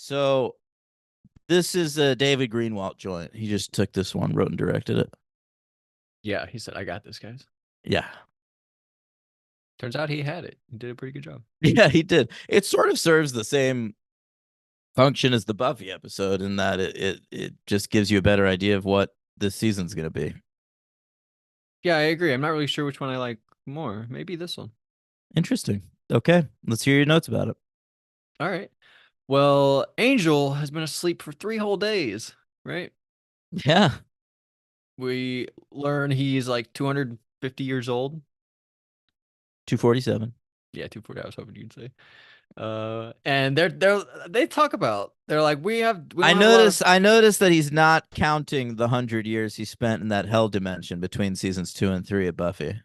So this is a David Greenwalt joint. He just took this one, wrote and directed it. Yeah, he said, I got this, guys. Yeah. Turns out he had it. He did a pretty good job. Yeah, he did. It sort of serves the same function as the Buffy episode in that it just gives you a better idea of what this season's gonna be. Yeah, I agree. I'm not really sure which one I like more. Maybe this one. Interesting. Okay, let's hear your notes about it. All right. Well, Angel has been asleep for 3 whole days, right? Yeah, We learn he's like 250 years old. 247. Yeah, 240. I was hoping you'd say. And they talk about they're like we I don't have a lot of. noticed that he's not counting the 100 years he spent in that hell dimension between seasons 2 and 3 of Buffy.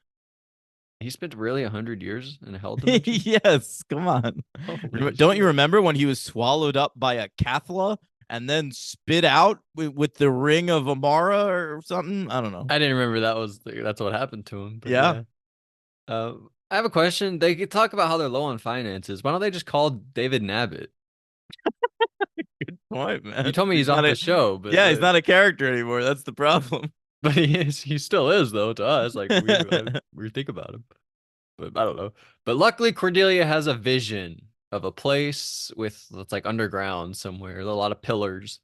He spent really 100 years in a hell dimension. Yes, come on. Holy Don't you shit! remember when he was swallowed up by a Cathla and then spit out with the ring of Amara or something? I don't know. I didn't remember that's what happened to him, but Yeah, yeah. I have a question. They could talk about how they're low on finances. Why don't they just call David Nabbit? good point, You man. told me he's off the show, Yeah, he's not a character anymore. That's the problem. but he is. He still is though to us. Like we think about him, but I don't know. But luckily, Cordelia has a vision of a place with that's like underground somewhere, a lot of pillars,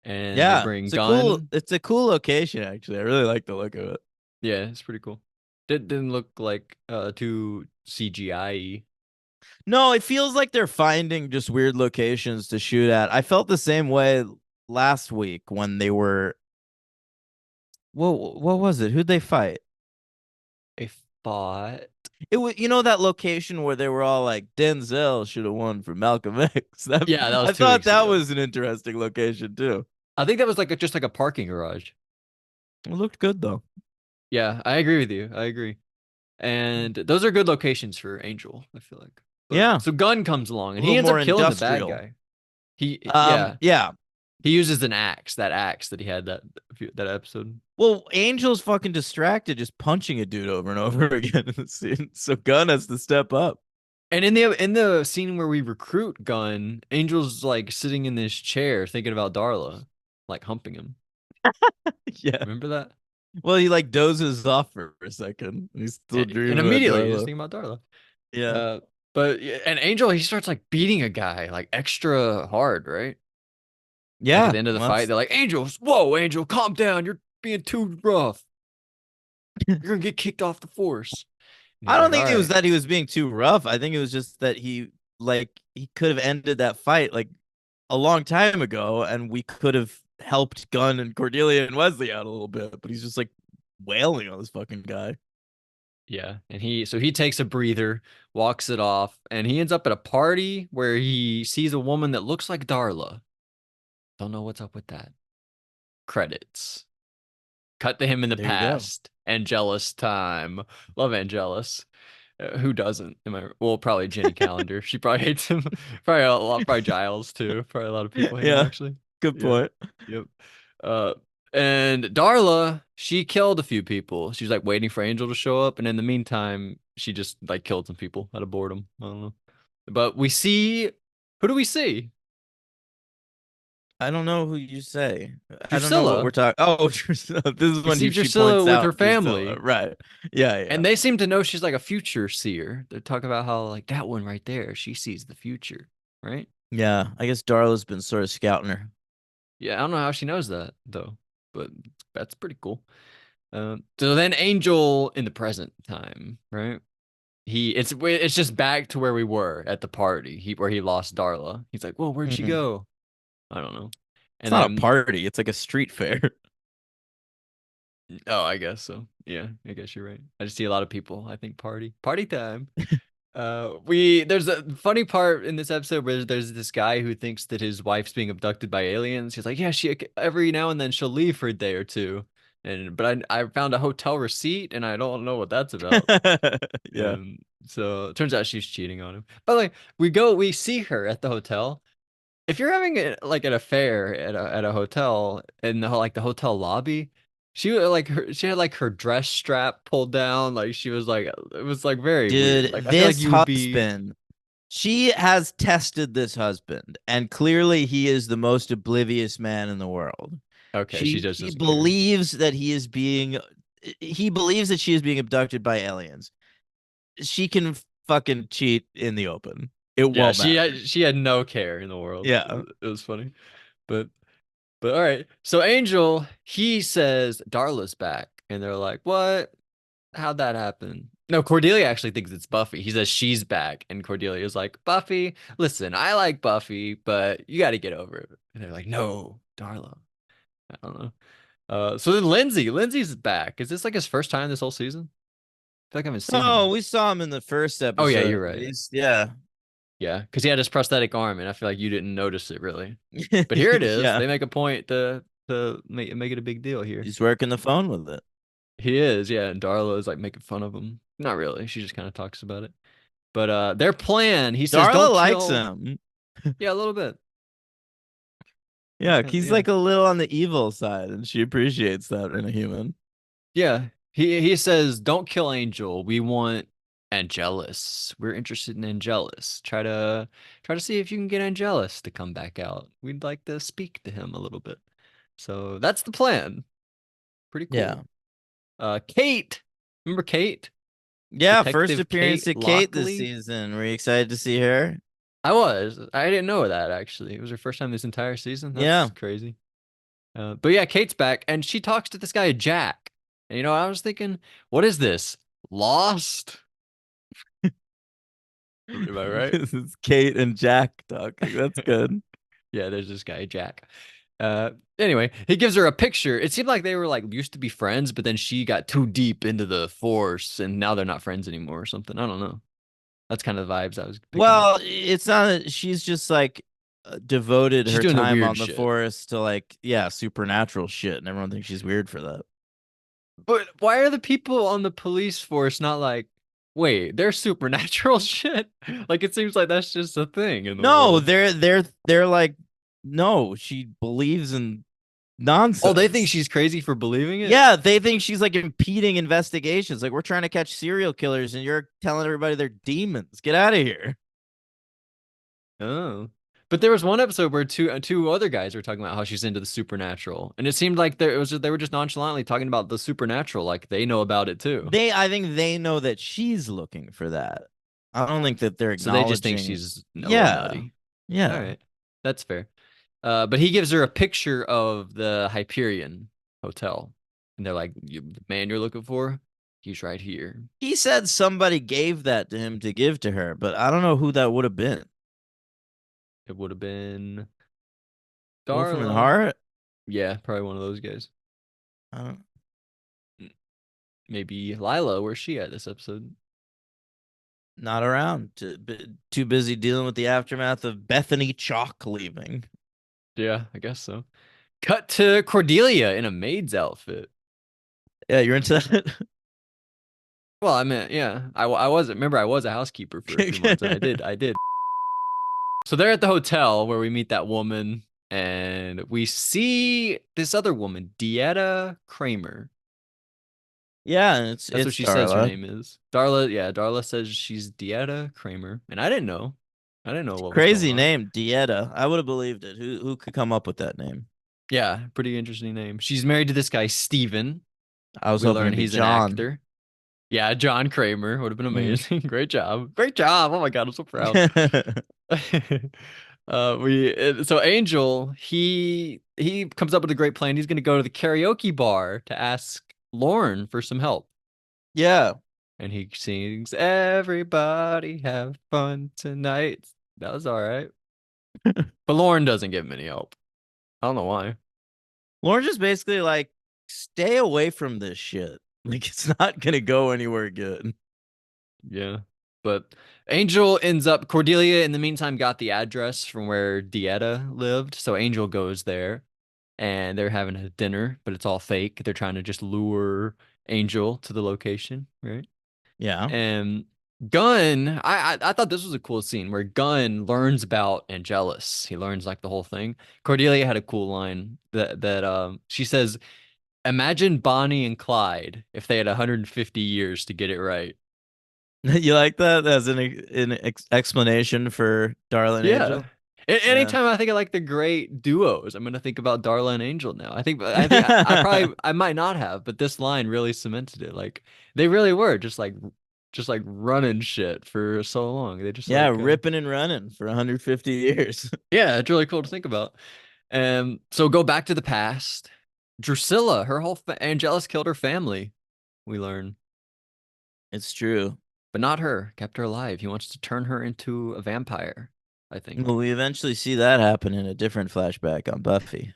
and they Yeah, bring Gun. it's a cool location actually. I really like the look of it. Yeah, it's pretty cool. Didn't look like too CGI. No, it feels like they're finding just weird locations to shoot at. I felt the same way last week when they were what was it? Who'd they fight? I thought. It was, that location where they were all like Denzel should have won for Malcolm X. That Yeah, that was I two thought weeks that ago. was an interesting location too. I think that was like just like a parking garage. It looked good though. Yeah, I agree with you. I agree. And those are good locations for Angel, I feel like. But Yeah, so Gun comes along a and he little ends more up killing the bad industrial. guy. Yeah, Yeah. he uses an axe, that axe that he had that episode. Well, Angel's fucking distracted, just punching a dude over and over again in the scene. So Gunn has to step up. And in the scene where we recruit Gun, Angel's like sitting in this chair thinking about Darla, like humping him. Yeah. Remember that? Well, he like dozes off for a second. He's still And dreaming about immediately he's just Darla. thinking about Darla. Yeah. Uh, but and Angel he starts like beating a guy like extra hard, right? Like at Yeah. the end of the Well, fight, they're like, Angel, whoa, Angel, calm down. You're being too rough. You're gonna get kicked off the force. And I he's don't like, all think it was right. that he was being too rough. I think it was just that he could have ended that fight like a long time ago, and we could have helped Gunn and Cordelia and Wesley out a little bit. But he's just like wailing on this fucking guy. Yeah. And he takes a breather, walks it off, and he ends up at a party where he sees a woman that looks like Darla. Don't know what's up with that. Credits. Cut to him in the There you go. past. Angelus time. Love Angelus. Who doesn't? Well, probably Jenny Calendar. She probably hates him. Probably a lot. Probably Giles too. Probably a lot of people hate him Yeah. actually. Good Yeah. point. Yep. Uh, and Darla, she killed a few people. She's like waiting for Angel to show up, and in the meantime, she just like killed some people out of boredom. I don't know. But we see, who do we see? I don't know who you say. I don't know what we're Drusilla. talking. Oh, Drusilla. This is We when see she Drusilla points with her out Drusilla. family. Right. Yeah, yeah. And they seem to know she's like a future seer. They're talking about how like that one right there, she sees the future, right? Yeah. I guess Darla's been sort of scouting her. Yeah, I don't know how she knows that though, but that's pretty cool. So then Angel in the present time, right? It's just back to where we were at the party. Where he lost Darla. He's like, "Whoa, where'd she Mhm. go?" I don't know. It's And not a then party. It's like a street fair. oh, I guess so. Yeah, I guess you're right. I just see a lot of people. I think party time. We there's a funny part in this episode where there's this guy who thinks that his wife's being abducted by aliens. He's like, yeah, she every now and then she'll leave for a day or two, and but I found a hotel receipt and I don't know what that's about. Yeah. And so it turns out she's cheating on him. By the way, we see her at the hotel. If you're having like an affair at a hotel in the hotel lobby, she had like her dress strap pulled down, like she was like it was like very weird. Dude, Like I feel like this you would be husband. She has tested this husband, and clearly he is the most oblivious man in the world. Okay, she just He doesn't care. believes that he believes that she is being abducted by aliens. She can fucking cheat in the open. It Yeah, won't matter. she had no care in the world. Yeah. It was funny. But all right. So Angel, he says Darla's back. And they're like, what? How'd that happen? No, Cordelia actually thinks it's Buffy. He says she's back. And Cordelia's like, Buffy, listen, I like Buffy, but you got to get over it. And they're like, no, Darla. I don't know. So then Lindsay's back. Is this like his first time this whole season? I feel like I haven't seen Oh, him. we saw him in the first Oh yeah, episode you're at right. least. Yeah. Yeah, because he had his prosthetic arm, and I feel like you didn't notice it really. But here it is. Yeah. They make a point to make it a big deal here. He's working the phone with it. He is, yeah, and Darla is like making fun of him. Not really. She just kind of talks about it. But their plan, he says, Darla don't likes kill. him. Yeah, a little bit. Yeah, he's Yeah. like a little on the evil side, and she appreciates that in a human. Yeah. He says, don't kill Angel. We want Angelus. We're interested in Angelus. Try to see if you can get Angelus to come back out. We'd like to speak to him a little bit. So that's the plan. Pretty Yeah. cool. Kate. Remember Kate? Yeah, first Detective appearance Kate of Kate this Lockley? season. Were you excited to see her? I was. I didn't know that actually. It was her first time this entire season. That's Yeah. crazy. But yeah, Kate's back and she talks to this guy, Jack. And I was thinking, what is this? Lost? Am I right? This is Kate and Jack talking. That's good. Yeah, there's this guy, Jack. Uh, anyway, he gives her a picture. It seemed like they were like used to be friends, but then she got too deep into the force and now they're not friends anymore or something. I don't know. That's kind of the vibes I was picking up. Well, it's not. She's just like devoted She's her doing the time weird on the shit. forest to like, yeah, supernatural shit, and everyone thinks she's weird for that. But why are the people on the police force not like, wait, there's supernatural shit? Like it seems like that's just a thing in the No, world. they're like, no, she believes in Oh, they think nonsense. she's crazy for believing it? Yeah, they think she's like impeding investigations. Like we're trying to catch serial killers, and you're telling everybody they're demons. Get out of here. Oh. But there was one episode where two other guys were talking about how she's into the supernatural, and it seemed like they were just nonchalantly talking about the supernatural, like they know about it too. I think they know that she's looking for that. I don't think that they're So they just think acknowledging. she's a little Yeah, nutty. All yeah. right, that's fair. But he gives her a picture of the Hyperion Hotel, and they're like, "The man you're looking for, he's right here." He said somebody gave that to him to give to her, but I don't know who that would have been. It would have been Wolfram and Darla. Hart? Yeah, probably one of those guys. I don't, Maybe Lila. Where's she at this episode? not around. Too busy dealing with the aftermath of Bethany Chalk leaving. Yeah, I guess so. Cut to Cordelia in a maid's outfit. Yeah, you're into that. Well, I mean, yeah, I was. Remember, I was a housekeeper for a few months, and I did. So they're at the hotel where we meet that woman, and we see this other woman, Dieta Kramer. Yeah, it's That's what it's she says her Darla. name is. Darla, yeah, Darla says she's Dieta Kramer, and I didn't know. I didn't know what was going Crazy on. name, Dieta. I would have believed it. Who could come up with that name? Yeah, pretty interesting name. She's married to this guy, Steven. I was We hoping learn it'd be he's an John. actor. Yeah, John Kramer would have been Mm. amazing. Great job. Great job. Oh my God, I'm so proud. So Angel, he comes up with a great plan. He's gonna go to the karaoke bar to ask Lauren for some help. Yeah. And he sings, "Everybody have fun tonight." That was all right. But Lauren doesn't give him any help. I don't know why. Lauren just basically like, stay away from this shit. Like it's not gonna go anywhere good. Yeah. But Angel ends up, Cordelia in the meantime got the address from where Dieta lived. So Angel goes there and they're having a dinner, but it's all fake. They're trying to just lure Angel to the location, right? Yeah. And Gunn, I thought this was a cool scene where Gunn learns about Angelus. He learns like the whole thing. Cordelia had a cool line that she says, "Imagine Bonnie and Clyde if they had 150 years to get it right." You like that as explanation for Darla and Yeah. Angel? Yeah. Anytime I think of like the great duos, I'm gonna think about Darla and Angel now. I think I probably I might not have, but this line really cemented it. Like they really were just like running shit for so long. They just Yeah, like ripping and running for 150 years. yeah, it's really cool to think about. And so go back to the past. Drusilla, her whole Angelus killed her family. We learn, It's true. but not her. Kept her alive. He wants to turn her into a vampire. I think Well, we eventually see that happen in a different flashback on Buffy.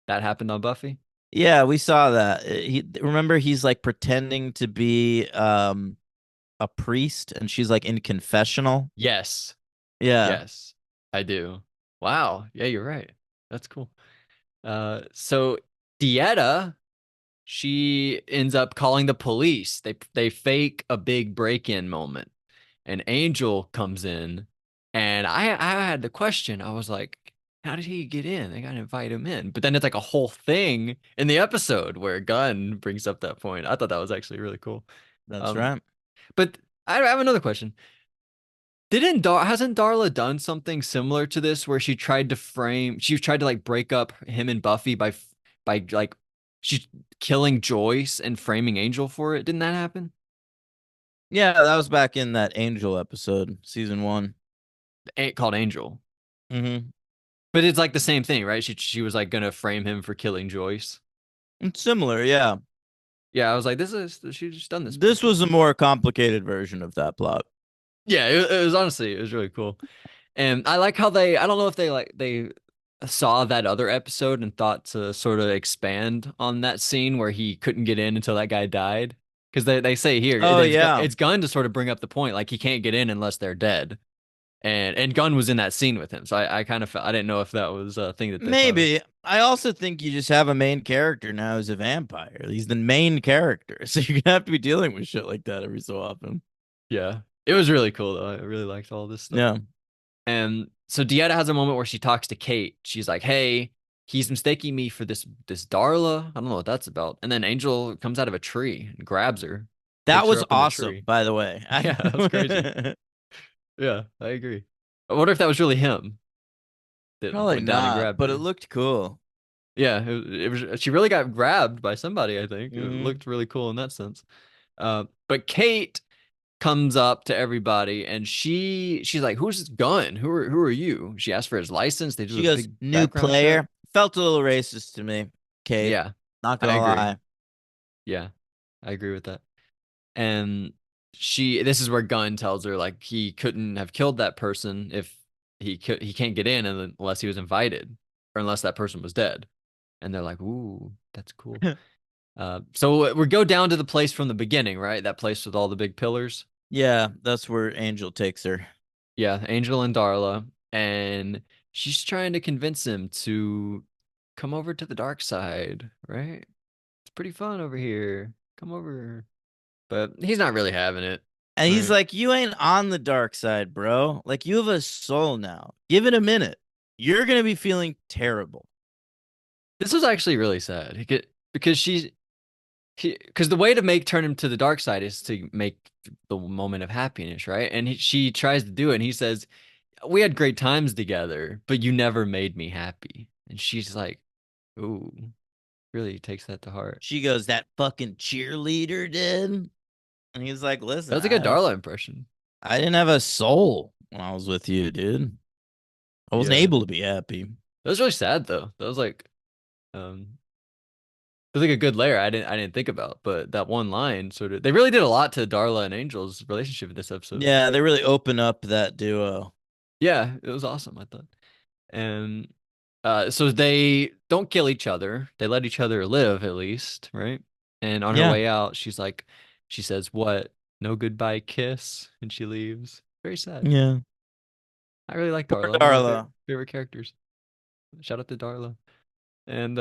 that happened on Buffy. Yeah, we saw that. He remember he's like pretending to be a priest and she's like in confessional. Yes. Yeah. Yes, I do. Wow. Yeah, you're right. That's cool. So Dieta, she ends up calling the police. They fake a big break-in moment. And Angel comes in, and I had the question. I was like, how did he get in? They gotta invite him in. But then it's like a whole thing in the episode where Gunn brings up that point. I thought that was actually really cool. That's Um, right. but I have another question. Hasn't Darla done something similar to this where she tried to like break up him and Buffy by like she's killing Joyce and framing Angel for it? Didn't that happen? Yeah, that was back in that Angel episode, season 1. Called Angel. Mm-hmm. But it's like the same thing, right? She was like gonna frame him for killing Joyce. It's similar, yeah. Yeah, I was like, she's done this This before. was a more complicated version of that plot. Yeah, it was honestly, it was really cool. And I like how I don't know if they saw that other episode and thought to sort of expand on that scene where he couldn't get in until that guy died. Because they say here, Oh yeah. it's Gunn to sort of bring up the point, like he can't get in unless they're dead. And Gunn was in that scene with him. So I kind of felt, I didn't know if that was a thing that they thought of. Maybe. I also think you just have a main character now who's a vampire. He's the main character. So you're gonna have to be dealing with shit like that every so often. Yeah. It was really cool though. I really liked all this stuff. Yeah. And so Dieta has a moment where she talks to Kate. She's like, "Hey, he's mistaking me for this Darla. I don't know what that's about." And then Angel comes out of a tree and grabs her, That picks her was up in the awesome, tree. by the way. Yeah, that was crazy. Yeah, I agree. I wonder if that was really him that Probably went down and not, grabbed but it her. looked cool. Yeah, it was. She really got grabbed by somebody. I think it Hmm. looked really cool in that sense. But Kate comes up to everybody and she's like, "Who's this Gun? Who are you?" She asked for his license. They do She a goes, big new background check. player. Felt a little racist to me, Kate. Yeah, Not I gonna agree. lie. Yeah, I agree with that. And this is where Gunn tells her like he couldn't have killed that person if he can't get in unless he was invited or unless that person was dead. And they're like, "Ooh, that's cool." So we go down to the place from the beginning, right? That place with all the big pillars. Yeah, that's where Angel takes her. Yeah, Angel and Darla, and she's trying to convince him to come over to the dark side, right? It's pretty fun over here. Come over. But he's not really having it, And he's right? like, you ain't on the dark side, bro. Like, you have a soul now. Give it a minute. You're gonna be feeling terrible. This was actually really sad because because the way to make turn him to the dark side is to make the moment of happiness, right? And she tries to do it, and he says, "We had great times together, but you never made me happy." And she's like, "Ooh, really takes that to heart." She goes, that fucking cheerleader did. And he's like, That listen, was a good Darla impression. I didn't have a soul when I was with you, dude. I wasn't Yeah. able to be happy. That was really sad though. Um that was like a good layer I didn't think about, but that one line sort of they really did a lot to Darla and Angel's relationship in this episode. Yeah, they really open up that duo. Yeah, it was awesome, I thought. And so they don't kill each other. They let each other live at least, right? And on her Yeah, way out, she says, "What? No goodbye kiss," and she leaves. Very sad. yeah. I really like Poor Darla. One of my Darla. favorite characters. Shout out to Darla. And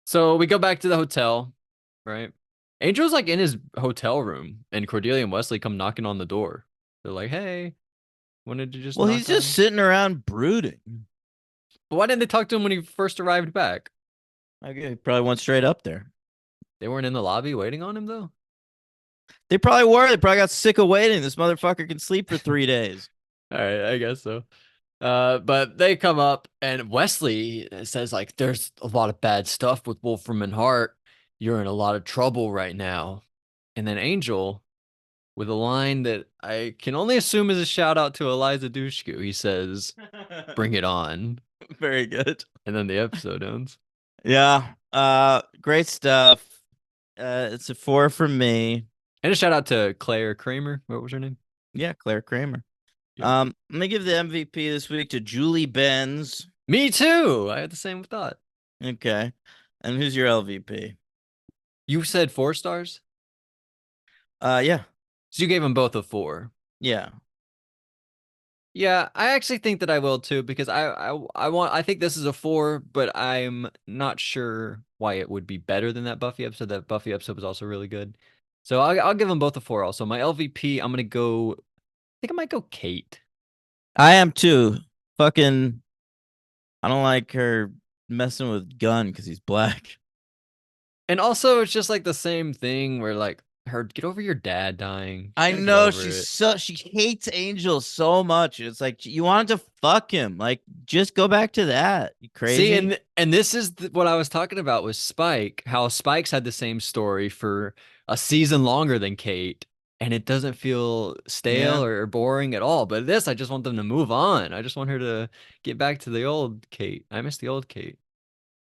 so we go back to the hotel, right? Angel's like in his hotel room, and Cordelia and Wesley come knocking on the door. They're like, "Hey, wanted to just Well, he's knock just on." sitting around brooding. But why didn't they talk to him when he first arrived back? Okay, he probably went straight up there. They weren't in the lobby waiting on him though. They probably were. They probably got sick of waiting. This motherfucker can sleep for 3 days. All right, I guess so. But they come up and Wesley says like, "There's a lot of bad stuff with Wolfram and Hart. You're in a lot of trouble right now." And then Angel, with a line that I can only assume is a shout out to Eliza Dushku, he says, "Bring it on." Very good. And then the episode ends. Yeah. Great stuff. It's a 4 from me. And a shout out to Claire Kramer. What was her name? Yeah, Claire Kramer. Yep. Let me give the MVP this week to Julie Benz. Me too. I had the same thought. Okay. And who's your LVP? You said 4 stars? Yeah. So you gave them both a 4. Yeah. Yeah, I actually think that I will too because I think this is a 4, but I'm not sure why it would be better than that Buffy episode. That Buffy episode was also really good. So I'll give them both a 4 also. My LVP, I'm gonna go, I think I might go Kate. I am too. Fucking I don't like her messing with Gunn because he's black. And also it's just like the same thing where like her get over your dad dying. Just I gotta get know over it. she hates Angel so much. It's like you wanted to fuck him. Like just go back to that. You See, crazy? and this is what I was talking about with Spike, how Spike's had the same story for a season longer than Kate, and it doesn't feel Yeah. stale or boring at all. But this, I just want them to move on. I just want her to get back to the old Kate. I miss the old Kate.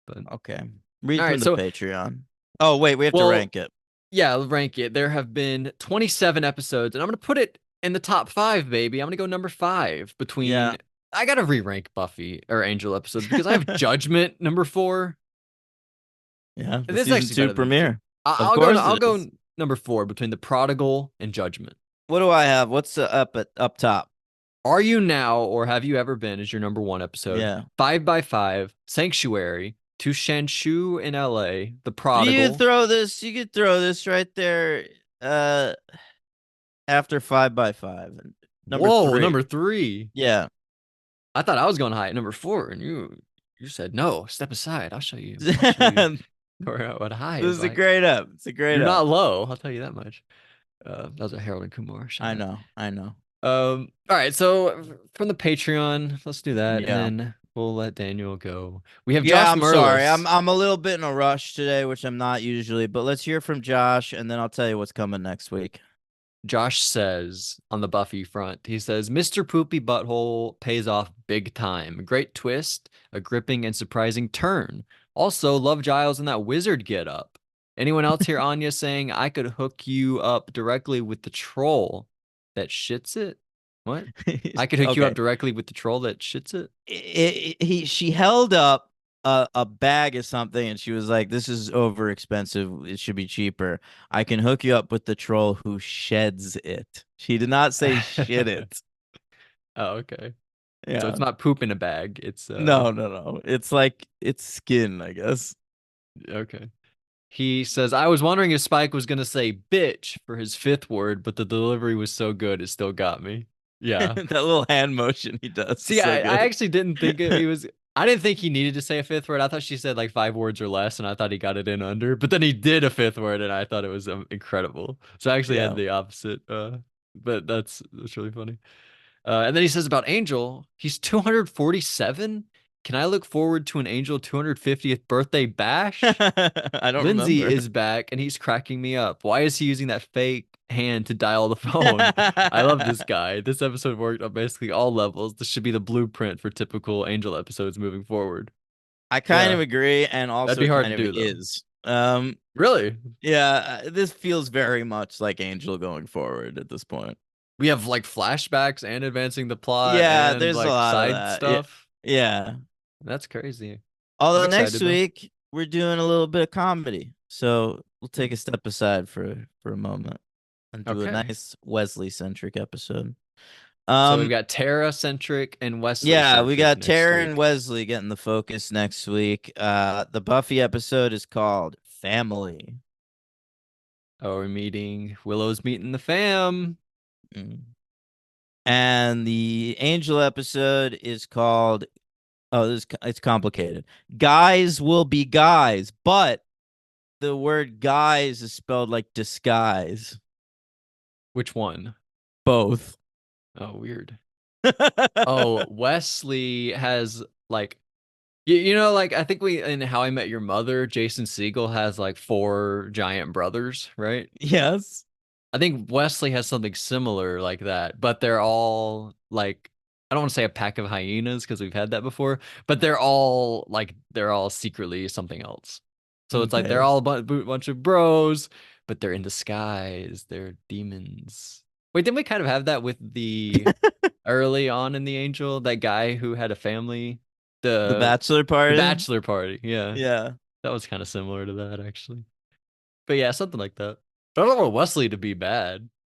But Okay. Read all from right, the so Patreon. Oh wait, we have to well, rank it. yeah, I'll rank it. There have been 27 episodes, and I'm gonna put it in the top 5, baby. I'm gonna go number 5 Yeah. between. I gotta re-rank Buffy or Angel episodes because I have Judgment number 4. Yeah. The This is season actually two better than the. premiere. Of I'll go. course I'll it is. go number 4 between the Prodigal and Judgment. What do I have? What's up top? Are You Now or Have You Ever Been is your number 1 episode. Yeah. 5x5, Sanctuary, To Shanshu in L.A., The You Prodigal. throw this. You could throw this right there. After 5x5, number Whoa, three. number 3. Yeah. I thought I was going high at number 4, and you said no. Step aside. I'll show you This where what high is is a like. great up. It's a great You're up. not low. I'll tell you that much. That was a Harold and Kumar. Shout I out. know. I know. All right, so from the Patreon, let's do that, and Yeah. then we'll let Daniel go. We have Yeah, Josh I'm sorry. I'm Merlis. I'm a little bit in a rush today, which I'm not usually, but let's hear from Josh and then I'll tell you what's coming next week. Josh says on the Buffy front, he says, Mr. Poopy Butthole pays off big time. Great twist, a gripping and surprising turn. Also, love Giles in that wizard get up. Anyone else hear Anya saying, I could hook you up directly with the troll that shits it? What? I could hook you up Okay. directly with the troll that shits it? She held up a bag of something and she was like, "This is over expensive. It should be cheaper. I can hook you up with the troll who sheds it." She did not say shit it. Oh, okay. So Yeah. it's not poop in a bag. It's No, no, no. It's like it's skin, I guess. okay. He says, I was wondering if Spike was gonna say bitch for his 5th word, but the delivery was so good it still got me. Yeah. That little hand motion he does is See, so I good. actually didn't think he was. I didn't think he needed to say a 5th word. I thought she said like 5 words or less, and I thought he got it in under. But then he did a 5th word, and I thought it was incredible. So I actually had Yeah. the opposite. But that's really funny. And then he says about Angel, he's 247. Can I look forward to an Angel 250th birthday bash? I don't Lindsay remember. is back and he's cracking me up. Why is he using that fake hand to dial the phone? I love this guy. This episode worked on basically all levels. This should be the blueprint for typical Angel episodes moving forward. I kind Yeah, of agree, and that'd also be it hard kind to of do though. is. Really? Yeah, this feels very much like Angel going forward at this point. We have like flashbacks and advancing the plot Yeah, and there's a like lot of side that. Yeah, stuff. yeah. That's crazy. I'm Although next excited though. week we're doing a little bit of comedy, so we'll take a step aside for a moment and do a Okay. nice Wesley centric episode. So we've Um, got Tara centric and Wesley yeah, we centric got next Tara and week. Wesley getting the focus next week. The Buffy episode is called Family. Oh, we're meeting Willow's meeting the fam. Mm. And the Angel episode is called it's complicated. Guys will be guys, but the word guys is spelled like disguise. Which one? Both. Oh, weird. Oh, Wesley has like you know, like I think we in How I Met Your Mother, Jason Segel has like four giant brothers, right? Yes. I think Wesley has something similar like that, but they're all like I don't want to say a pack of hyenas because we've had that before, but they're all secretly something else. So it's like they're Okay. all bunch of bros, but they're in disguise. They're demons. Wait, didn't we kind of have that with the early on in the Angel, that guy who had a family, The the bachelor the party. bachelor party? Yeah, Yeah. that was kind of similar to that actually. But yeah, something like that. But I don't want Wesley to be bad.